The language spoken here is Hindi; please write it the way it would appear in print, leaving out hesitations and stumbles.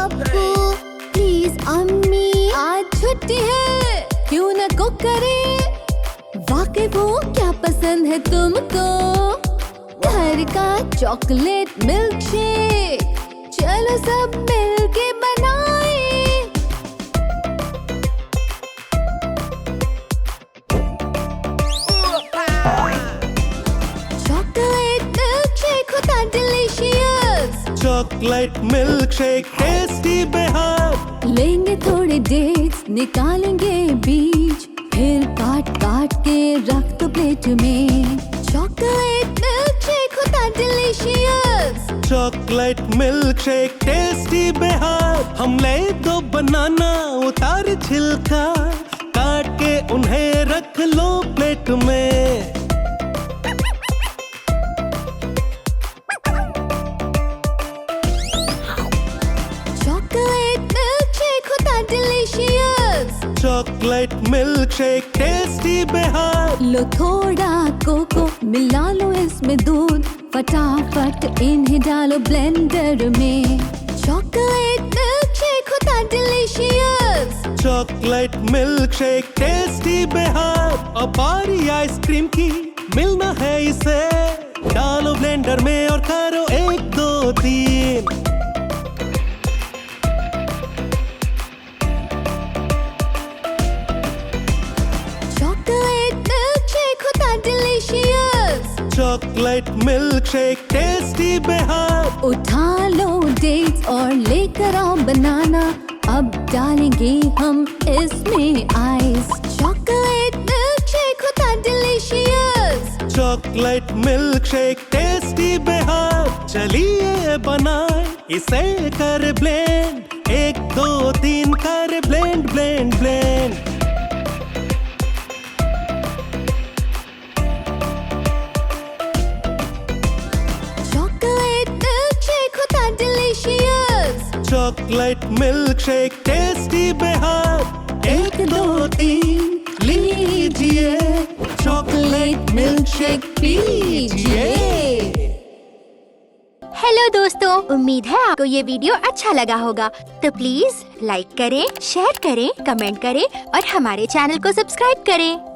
अब्बू प्लीज अम्मी आज छुट्टी है, क्यों न कुक करे। वाकई वो क्या पसंद है तुमको, घर का चॉकलेट मिल्क शेक, चलो सब मिलके बनाए। चॉकलेट मिल्क शेक होता delicious, chocolate milkshake tasty बेहद। लेंगे थोड़े डेट्स, निकालेंगे बीज, फिर काट काट के रख दो प्लेट में। चॉकलेट मिल्क शेक होता delicious, chocolate milkshake tasty बेहद। हम ले दो बनाना, उतार छिलका, काट के उन्हें रख लो प्लेट में। चॉकलेट मिल्क शेक होता delicious, chocolate milkshake tasty बेहद। लो थोड़ा कोको, मिला लो इसमें दूध, फटाफट इन्हें डालो ब्लेंडर में। चॉकलेट मिल्क शेक होता delicious, chocolate milkshake tasty बेहद। अब बारी आइसक्रीम की, मिलना है इसे, डालो ब्लेंडर में और करो 1 2 3। चॉकलेट मिल्क शेक होता delicious, chocolate milkshake tasty बेहद। उठा लो डेट्स और लेकर आओ बनाना, अब डालेंगे हम इसमें आइस। चॉकलेट मिल्क शेक होता delicious, chocolate milkshake tasty बेहद। चलिए बनाए इसे, कर ब्लेंड, 1 2 3 कर blend blend blend. Chocolate milkshake होता delicious, chocolate milkshake tasty बेहद। 1 2 3 लीजिए, चॉकलेट मिल्क शेक पीजिए। हेलो दोस्तों, उम्मीद है आपको ये वीडियो अच्छा लगा होगा। तो प्लीज लाइक करें, शेयर करें, कमेंट करें और हमारे चैनल को सब्सक्राइब करें।